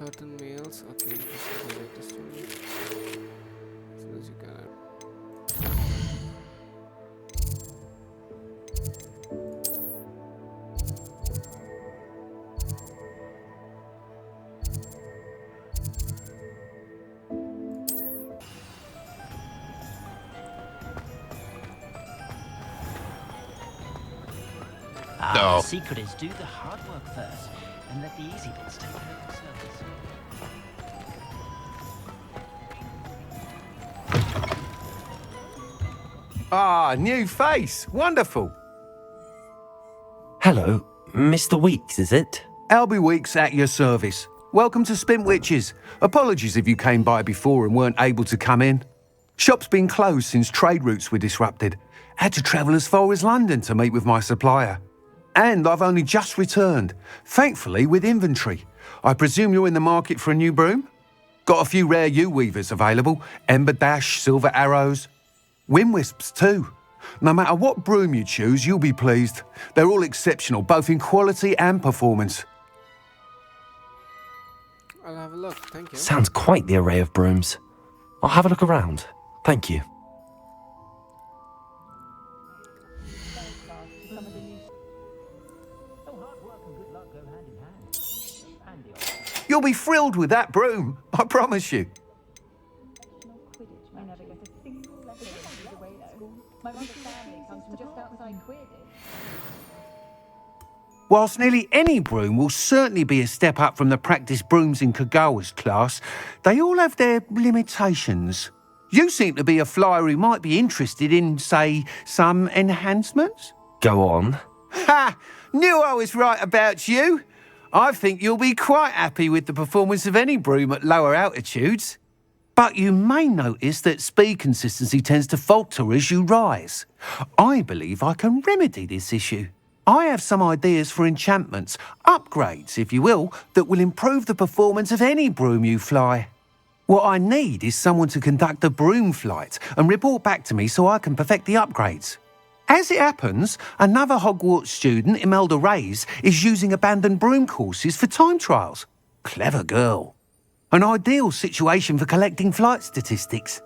certain meals. Okay, this is the latest one. So as you can. The secret is do the hard work first, and let the easy bits take care of themselves. Ah, new face. Wonderful. Hello, Mr. Weeks, is it? Albie Weeks at your service. Welcome to Spintwitches. Apologies if you came by before and weren't able to come in. Shop's been closed since trade routes were disrupted. Had to travel as far as London to meet with my supplier. And I've only just returned, thankfully with inventory. I presume you're in the market for a new broom? Got a few rare U-weavers available, Ember Dash, Silver Arrows. Wind Wisps too. No matter what broom you choose, you'll be pleased. They're all exceptional, both in quality and performance. I'll have a look, thank you. Sounds quite the array of brooms. I'll have a look around. Thank you. You'll be thrilled with that broom, I promise you. Whilst nearly any broom will certainly be a step up from the practice brooms in Kagawa's class, they all have their limitations. You seem to be a flyer who might be interested in, say, some enhancements? Go on. Ha! Knew I was right about you. I think you'll be quite happy with the performance of any broom at lower altitudes. But you may notice that speed consistency tends to falter as you rise. I believe I can remedy this issue. I have some ideas for enchantments, upgrades, if you will, that will improve the performance of any broom you fly. What I need is someone to conduct a broom flight and report back to me so I can perfect the upgrades. As it happens, another Hogwarts student, Imelda Reyes, is using abandoned broom courses for time trials. Clever girl. An ideal situation for collecting flight statistics.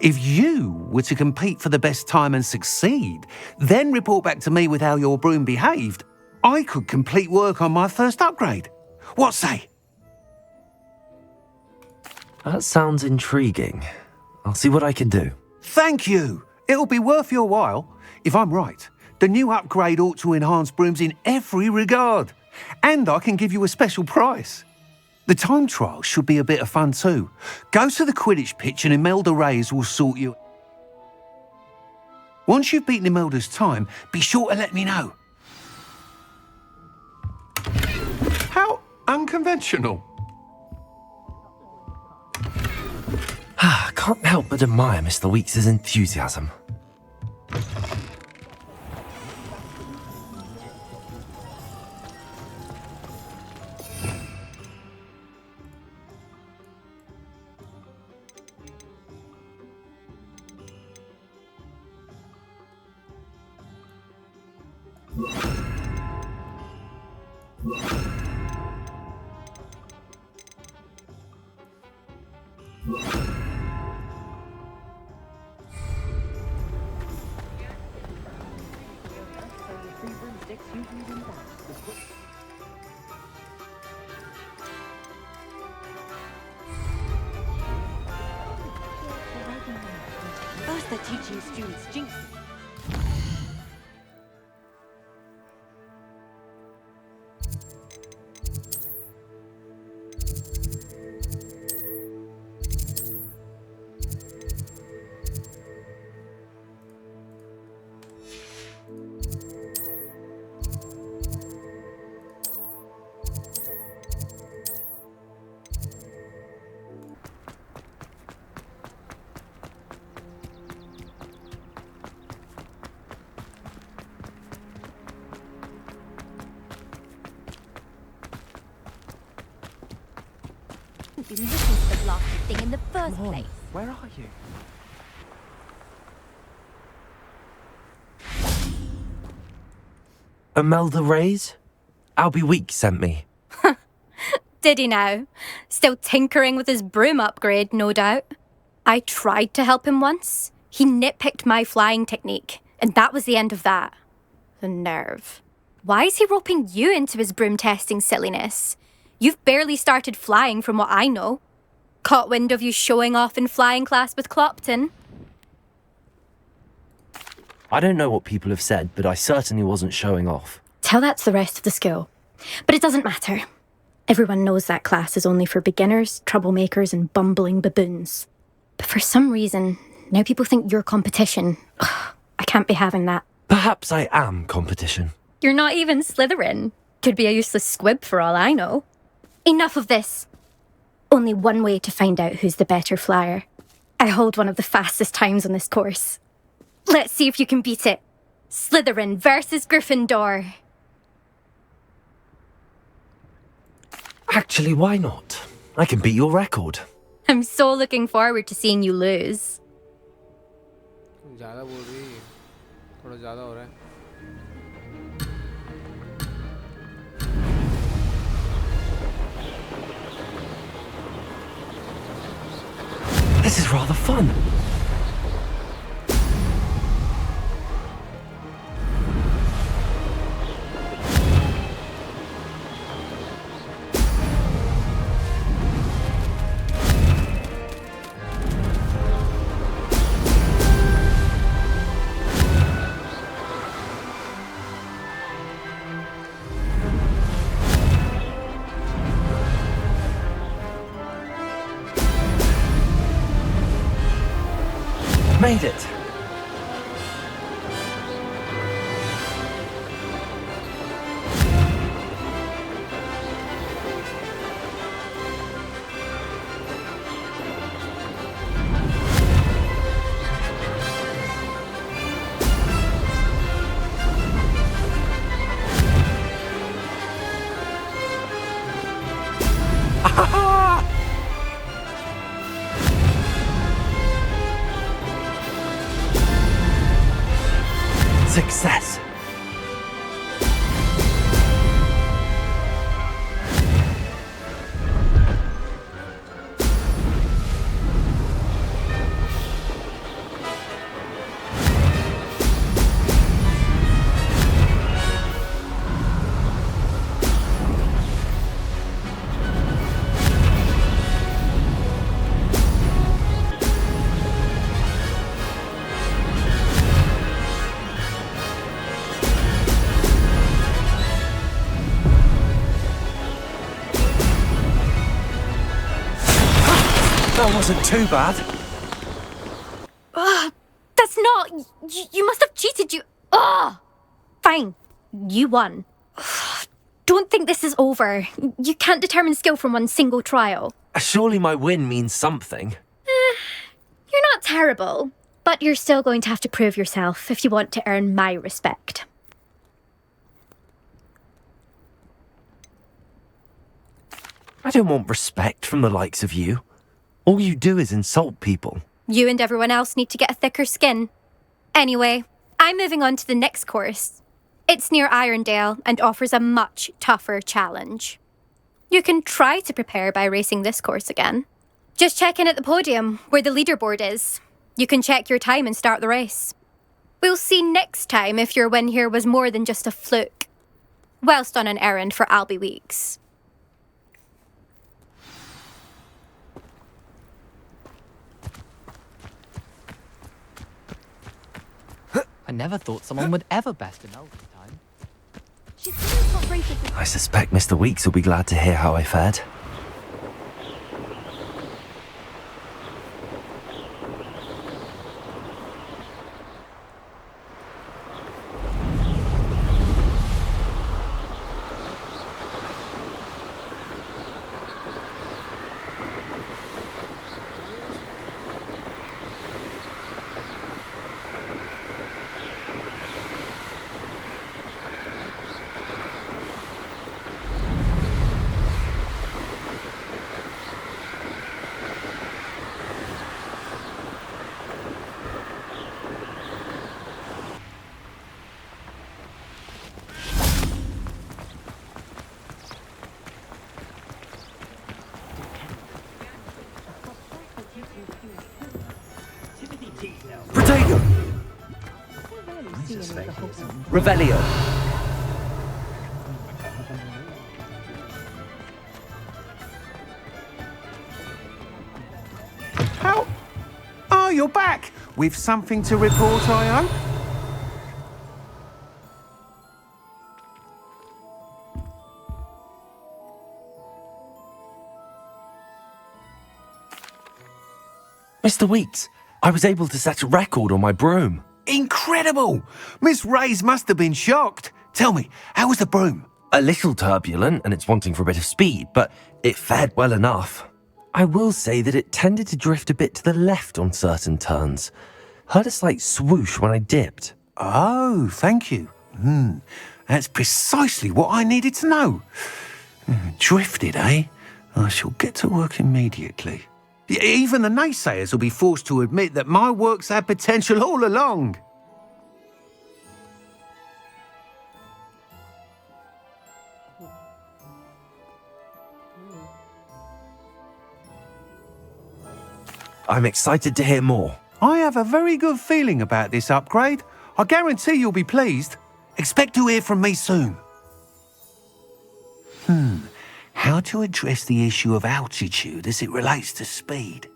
If you were to compete for the best time and succeed, then report back to me with how your broom behaved, I could complete work on my first upgrade. What say? That sounds intriguing. I'll see what I can do. Thank you. It'll be worth your while. If I'm right, the new upgrade ought to enhance brooms in every regard. And I can give you a special price. The time trial should be a bit of fun too. Go to the Quidditch pitch and Imelda Reyes will sort you. Once you've beaten Imelda's time, be sure to let me know. How unconventional. Can't help but admire Mr. Weeks' enthusiasm. First they're teaching students jinxes. Be looking for the blasted thing in the first place. Where are you? Imelda Reyes? Albie Weeks sent me. Did he now? Still tinkering with his broom upgrade, no doubt. I tried to help him once. He nitpicked my flying technique, and that was the end of that. The nerve. Why is he roping you into his broom testing silliness? You've barely started flying from what I know. Caught wind of you showing off in flying class with Clopton? I don't know what people have said, but I certainly wasn't showing off. Tell that to the rest of the school. But it doesn't matter. Everyone knows that class is only for beginners, troublemakers, and bumbling baboons. But for some reason, now people think you're competition. Ugh, I can't be having that. Perhaps I am competition. You're not even Slytherin. Could be a useless squib for all I know. Enough of this. Only one way to find out who's the better flyer. I hold one of the fastest times on this course. Let's see if you can beat it. Slytherin versus Gryffindor. Actually, why not? I can beat your record. I'm so looking forward to seeing you lose. ज़्यादा बोल रही है, थोड़ा ज़्यादा हो रहा है. This is rather fun. Made it. Success. That wasn't too bad. That's not... You must have cheated, you... Ugh! Fine. You won. Don't think this is over. You can't determine skill from one single trial. Surely my win means something. You're not terrible, but you're still going to have to prove yourself if you want to earn my respect. I don't want respect from the likes of you. All you do is insult people. You and everyone else need to get a thicker skin. Anyway, I'm moving on to the next course. It's near Irondale and offers a much tougher challenge. You can try to prepare by racing this course again. Just check in at the podium, where the leaderboard is. You can check your time and start the race. We'll see next time if your win here was more than just a fluke. Whilst on an errand for Albie Weeks. I never thought someone would ever best an elf this time. I suspect Mr. Weeks will be glad to hear how I fared. Protego! Revelio. How? Oh, you're back! With something to report, I hope? Mr. Weeks, I was able to set a record on my broom. Incredible! Miss Ray's must have been shocked. Tell me, how was the broom? A little turbulent and it's wanting for a bit of speed, but it fared well enough. I will say that it tended to drift a bit to the left on certain turns. Heard a slight swoosh when I dipped. Oh, thank you. That's precisely what I needed to know. Drifted, eh? I shall get to work immediately. Even the naysayers will be forced to admit that my work's had potential all along. I'm excited to hear more. I have a very good feeling about this upgrade. I guarantee you'll be pleased. Expect to hear from me soon. How to address the issue of altitude as it relates to speed?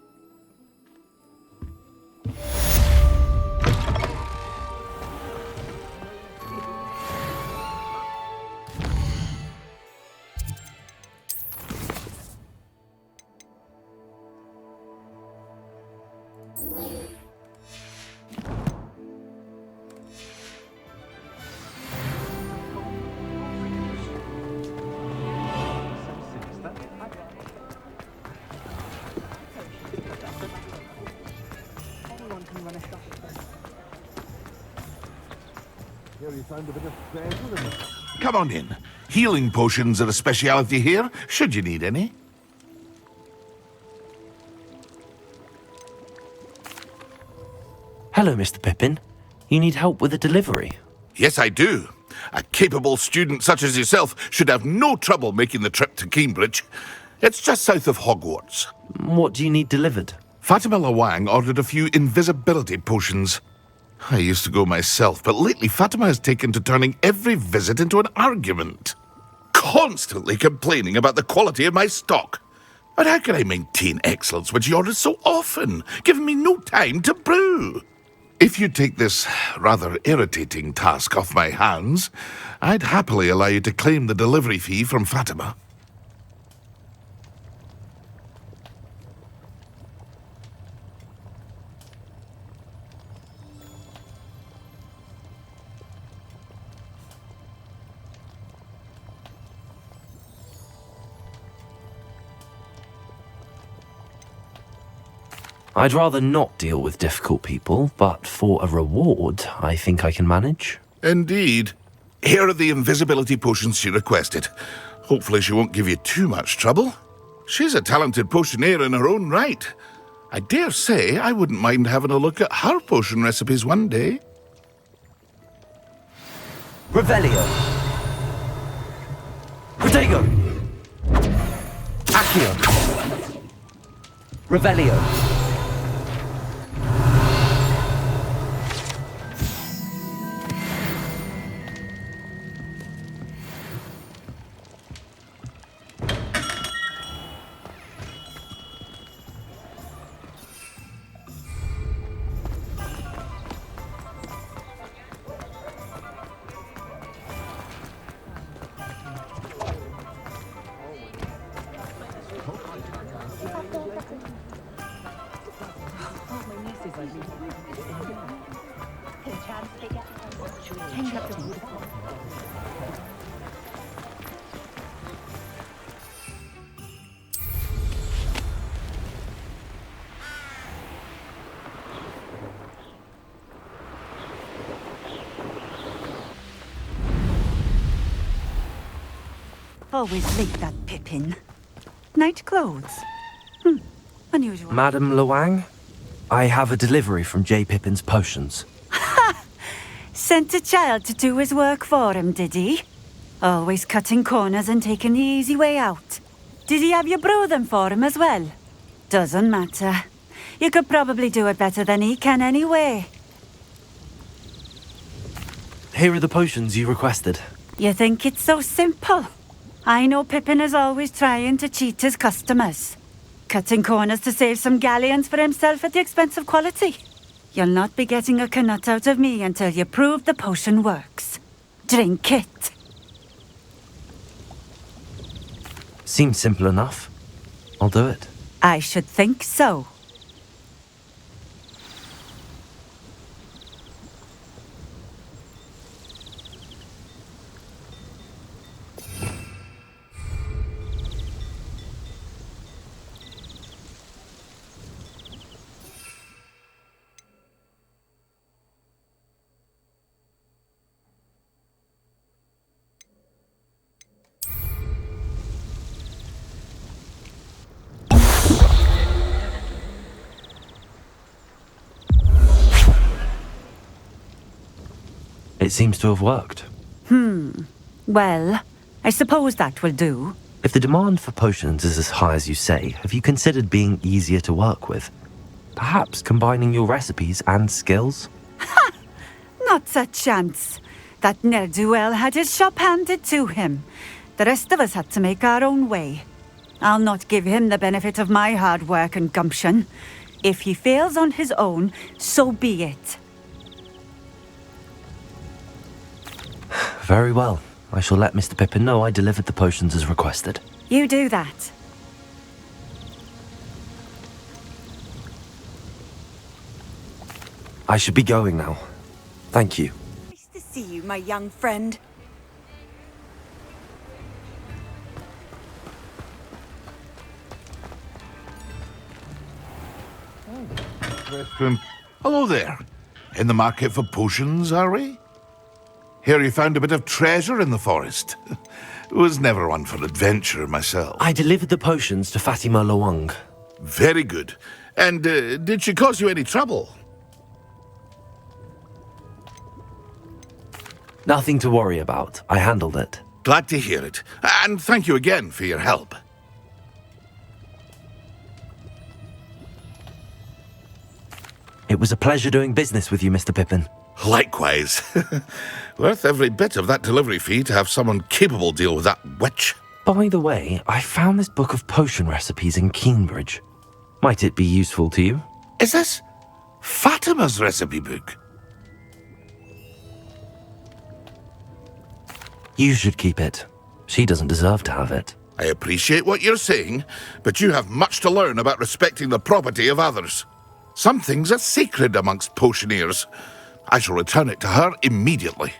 Come on in. Healing potions are a speciality here, should you need any. Hello, Mr. Pippin. You need help with a delivery? Yes, I do. A capable student such as yourself should have no trouble making the trip to Cambridge. It's just south of Hogwarts. What do you need delivered? Fatima Lawang ordered a few invisibility potions. I used to go myself, but lately Fatima has taken to turning every visit into an argument. Constantly complaining about the quality of my stock. But how can I maintain excellence when she orders so often, giving me no time to brew? If you take this rather irritating task off my hands, I'd happily allow you to claim the delivery fee from Fatima. I'd rather not deal with difficult people, but for a reward, I think I can manage. Indeed. Here are the invisibility potions she requested. Hopefully she won't give you too much trouble. She's a talented potioneer in her own right. I dare say I wouldn't mind having a look at her potion recipes one day. Revelio. Protego. Accio. Revelio. Always late, that Pippin. Night clothes. Unusual. Madam Lawang, I have a delivery from J. Pippin's potions. Sent a child to do his work for him, did he? Always cutting corners and taking the easy way out. Did he have you brew them for him as well? Doesn't matter. You could probably do it better than he can anyway. Here are the potions you requested. You think it's so simple? I know Pippin is always trying to cheat his customers. Cutting corners to save some galleons for himself at the expense of quality. You'll not be getting a canut out of me until you prove the potion works. Drink it. Seems simple enough. I'll do it. I should think so. It seems to have worked. Well, I suppose that will do. If the demand for potions is as high as you say, have you considered being easier to work with? Perhaps combining your recipes and skills? Not a chance. That ne'er-do-well had his shop handed to him. The rest of us had to make our own way. I'll not give him the benefit of my hard work and gumption. If he fails on his own, so be it. Very well. I shall let Mr. Pippin know I delivered the potions as requested. You do that. I should be going now. Thank you. Nice to see you, my young friend. Hello there. In the market for potions, are we? Hear you found a bit of treasure in the forest. Was never one for adventure myself. I delivered the potions to Fatima Lawang. Very good. And did she cause you any trouble? Nothing to worry about. I handled it. Glad to hear it. And thank you again for your help. It was a pleasure doing business with you, Mr. Pippin. Likewise. Worth every bit of that delivery fee to have someone capable deal with that witch. By the way, I found this book of potion recipes in Keenbridge. Might it be useful to you? Is this Fatima's recipe book? You should keep it. She doesn't deserve to have it. I appreciate what you're saying, but you have much to learn about respecting the property of others. Some things are sacred amongst potioneers. I shall return it to her immediately.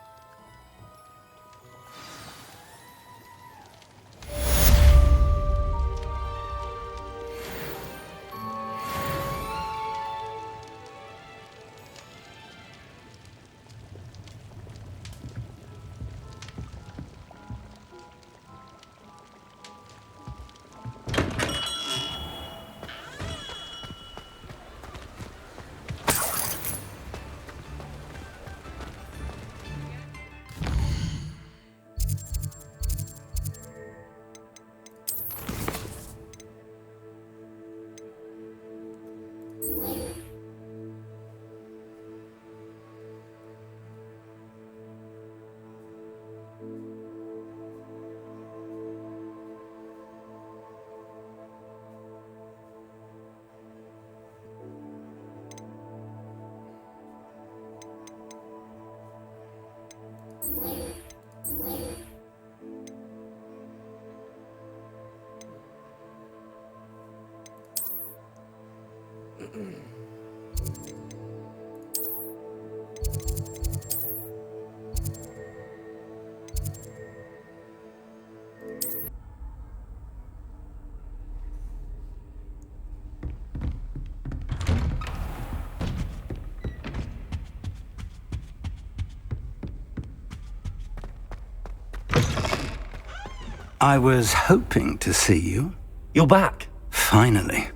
I was hoping to see you. You're back. Finally.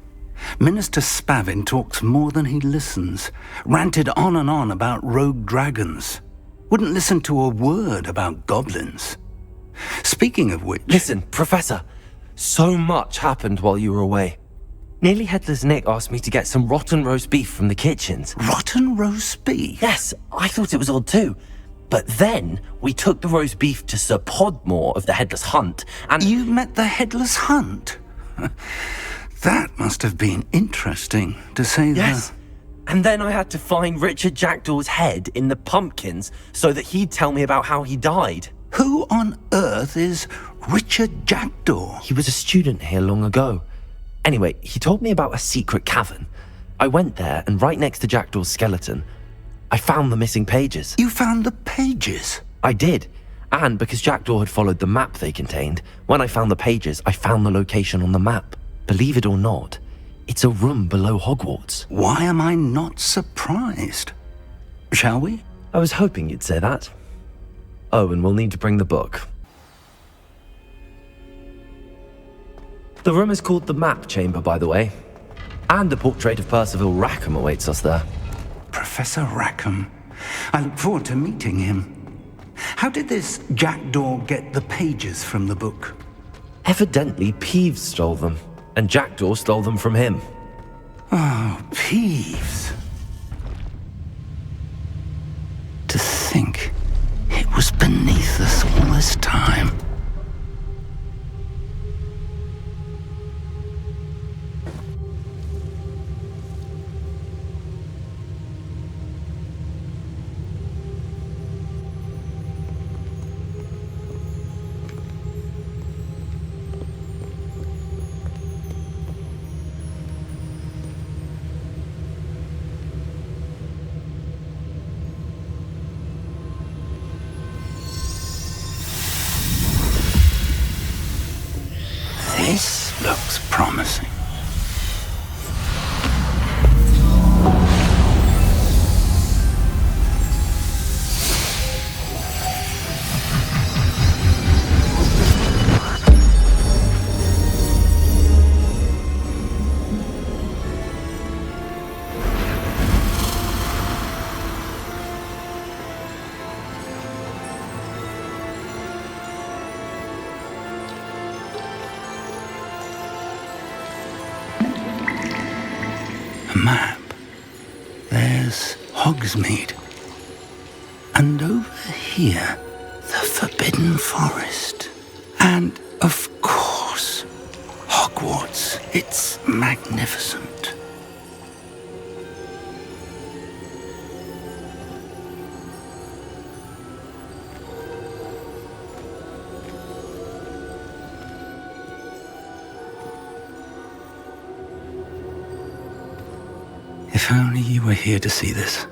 Minister Spavin talks more than he listens. Ranted on and on about rogue dragons. Wouldn't listen to a word about goblins. Speaking of which... Listen, Professor. So much happened while you were away. Nearly Headless Nick asked me to get some rotten roast beef from the kitchens. Rotten roast beef? Yes, I thought it was odd too. But then we took the roast beef to Sir Podmore of the Headless Hunt, and... You met the Headless Hunt? That must have been interesting, to say the... Yes. And then I had to find Richard Jackdaw's head in the pumpkins so that he'd tell me about how he died. Who on earth is Richard Jackdaw? He was a student here long ago. Anyway, he told me about a secret cavern. I went there, and right next to Jackdaw's skeleton, I found the missing pages. You found the pages? I did. And because Jackdaw had followed the map they contained, when I found the pages, I found the location on the map. Believe it or not, it's a room below Hogwarts. Why am I not surprised? Shall we? I was hoping you'd say that. Oh, and we'll need to bring the book. The room is called the Map Chamber, by the way. And the portrait of Percival Rackham awaits us there. Professor Rackham. I look forward to meeting him. How did this Jackdaw get the pages from the book? Evidently, Peeves stole them, and Jackdaw stole them from him. Oh, Peeves. To think it was beneath us all this time. This looks promising. Map. There's Hogsmeade. And over here, the Forbidden Forest. And, of course, Hogwarts. It's magnificent. If only you were here to see this.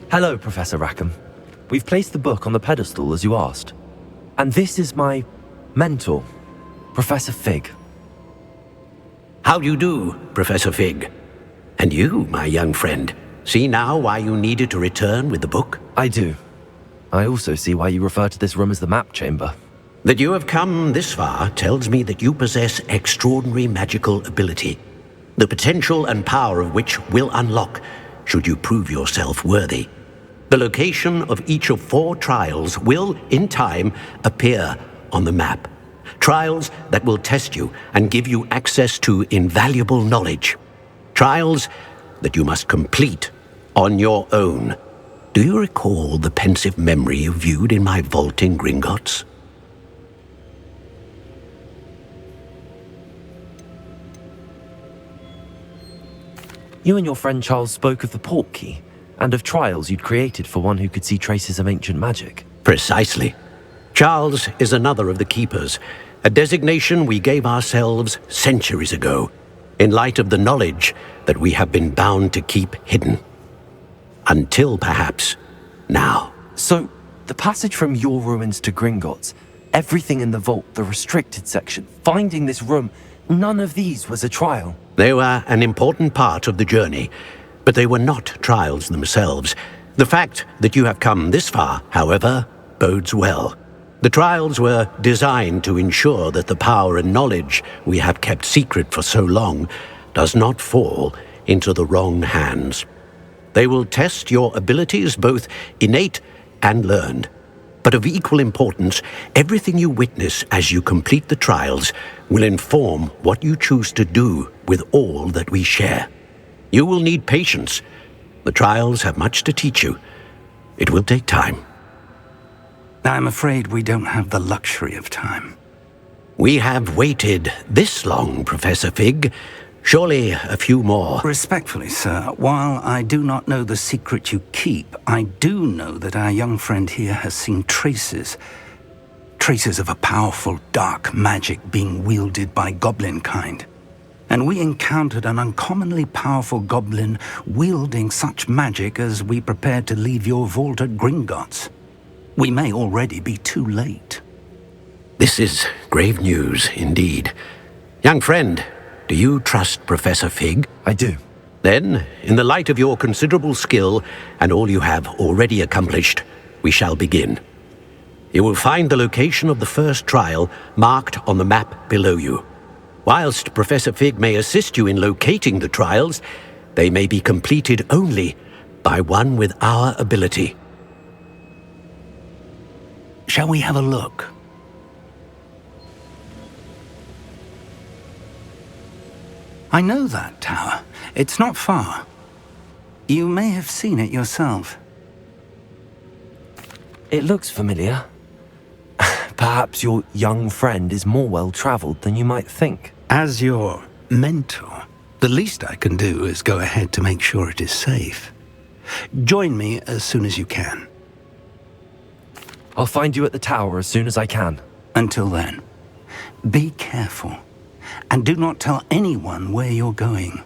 Hello, Professor Rackham. We've placed the book on the pedestal as you asked. And this is my mentor, Professor Fig. How do you do, Professor Fig? And you, my young friend, see now why you needed to return with the book? I do. I also see why you refer to this room as the Map Chamber. That you have come this far tells me that you possess extraordinary magical ability, the potential and power of which will unlock should you prove yourself worthy. The location of each of 4 trials will, in time, appear on the map. Trials that will test you and give you access to invaluable knowledge. Trials that you must complete on your own. Do you recall the pensive memory you viewed in my vault in Gringotts? You and your friend Charles spoke of the Portkey, and of trials you'd created for one who could see traces of ancient magic. Precisely. Charles is another of the Keepers, a designation we gave ourselves centuries ago, in light of the knowledge that we have been bound to keep hidden. Until, perhaps, now. So, the passage from your ruins to Gringotts, everything in the vault, the restricted section, finding this room, none of these was a trial. They were an important part of the journey, but they were not trials themselves. The fact that you have come this far, however, bodes well. The trials were designed to ensure that the power and knowledge we have kept secret for so long does not fall into the wrong hands. They will test your abilities, both innate and learned. But of equal importance, everything you witness as you complete the trials will inform what you choose to do with all that we share. You will need patience. The trials have much to teach you. It will take time. I'm afraid we don't have the luxury of time. We have waited this long, Professor Fig. Surely a few more. Respectfully, sir, while I do not know the secret you keep, I do know that our young friend here has seen traces of a powerful dark magic being wielded by goblin kind. And we encountered an uncommonly powerful goblin wielding such magic as we prepared to leave your vault at Gringotts. We may already be too late. This is grave news indeed. Young friend, do you trust Professor Fig? I do. Then, in the light of your considerable skill and all you have already accomplished, we shall begin. You will find the location of the first trial marked on the map below you. Whilst Professor Fig may assist you in locating the trials, they may be completed only by one with our ability. Shall we have a look? I know that tower. It's not far. You may have seen it yourself. It looks familiar. Perhaps your young friend is more well-traveled than you might think. As your mentor, the least I can do is go ahead to make sure it is safe. Join me as soon as you can. I'll find you at the tower as soon as I can. Until then, be careful. And do not tell anyone where you're going.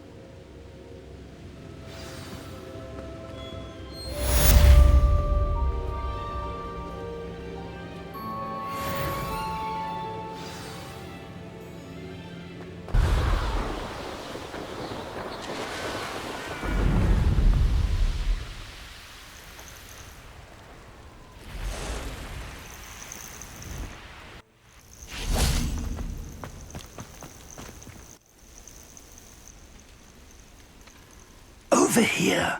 Over here.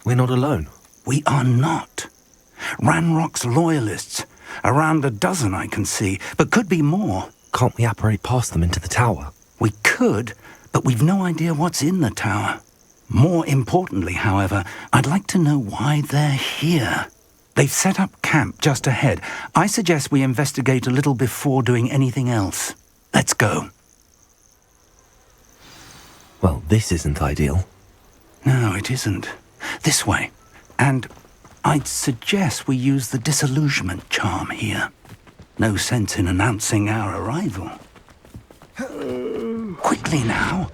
We're not alone. We are not. Ranrock's loyalists. Around a dozen I can see, but could be more. Can't we apparate past them into the tower? We could, but we've no idea what's in the tower. More importantly, however, I'd like to know why they're here. They've set up camp just ahead. I suggest we investigate a little before doing anything else. Let's go. Well, this isn't ideal. No, it isn't. This way. And I'd suggest we use the disillusionment charm here. No sense in announcing our arrival. Quickly now.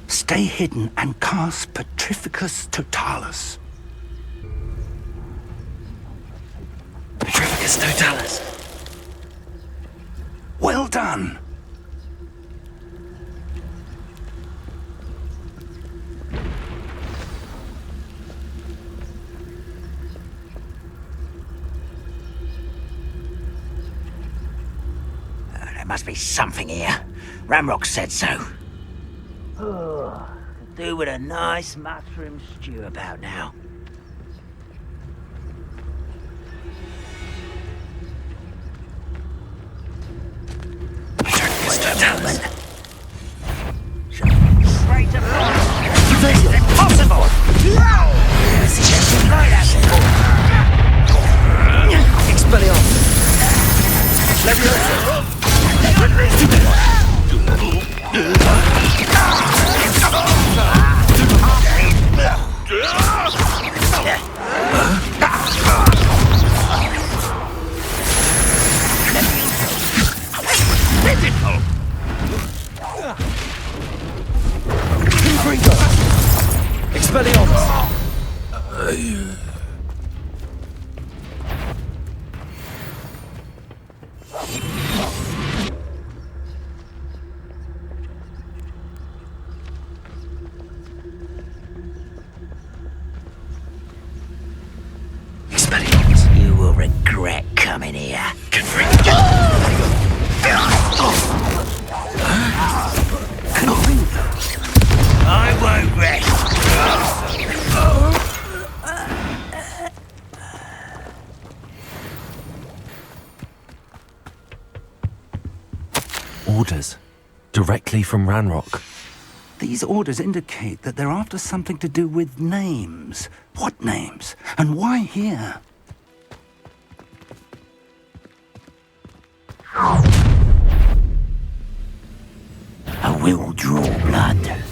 Stay hidden and cast Petrificus Totalis. Petrificus Totalis. Well done. There must be something here. Ramrock said so. Oh, could do with a nice mushroom stew about now. Straight You will regret coming here. I won't rest. Orders. Directly from Ranrock. These orders indicate that they're after something to do with names. What names? And why here? I will draw blood.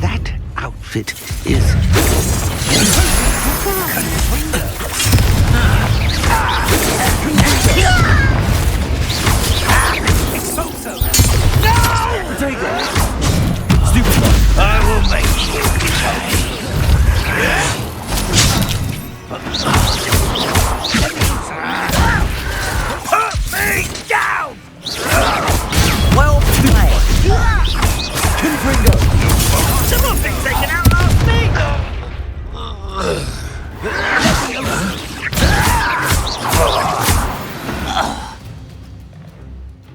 That outfit is... I will make you put me down! Well played. Someone's been taken out last week!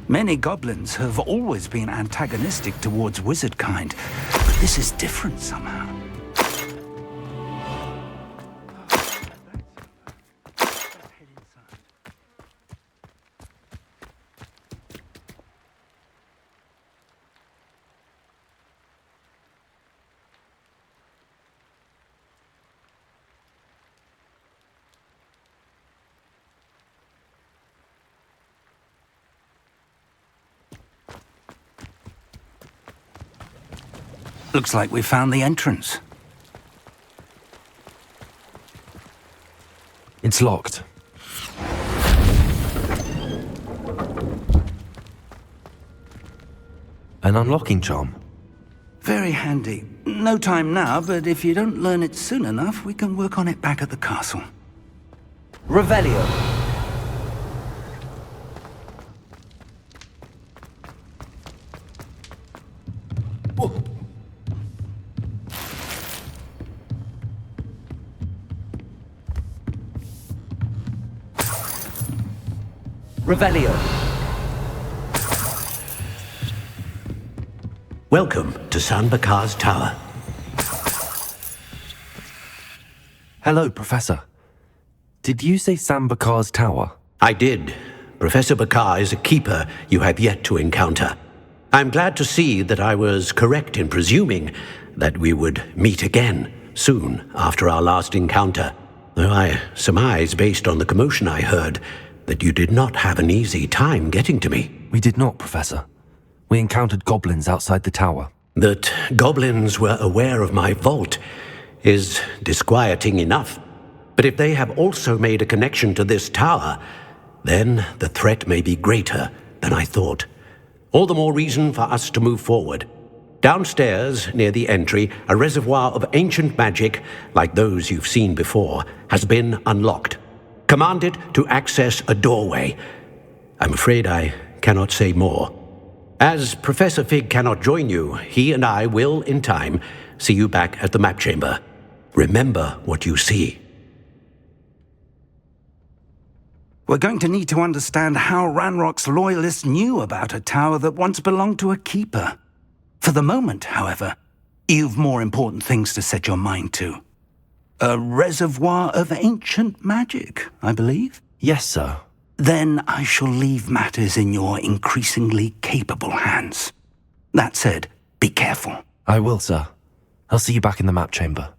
Many goblins have always been antagonistic towards wizard kind, but this is different somehow. Looks like we found the entrance. It's locked. An unlocking charm. Very handy. No time now, but if you don't learn it soon enough, we can work on it back at the castle. Revelio. Revelio. Welcome to San Bakar's tower. Hello, Professor. Did you say San Bakar's tower? I did. Professor Bakar is a keeper you have yet to encounter. I'm glad to see that I was correct in presuming that we would meet again soon after our last encounter, though I surmise, based on the commotion I heard, that you did not have an easy time getting to me. We did not, Professor. We encountered goblins outside the tower. That goblins were aware of my vault is disquieting enough. But if they have also made a connection to this tower, then the threat may be greater than I thought. All the more reason for us to move forward. Downstairs, near the entry, a reservoir of ancient magic, like those you've seen before, has been unlocked. Command it to access a doorway. I'm afraid I cannot say more. As Professor Fig cannot join you, he and I will, in time, see you back at the map chamber. Remember what you see. We're going to need to understand how Ranrock's loyalists knew about a tower that once belonged to a keeper. For the moment, however, you've more important things to set your mind to. A reservoir of ancient magic, I believe? Yes, sir. Then I shall leave matters in your increasingly capable hands. That said, be careful. I will, sir. I'll see you back in the map chamber.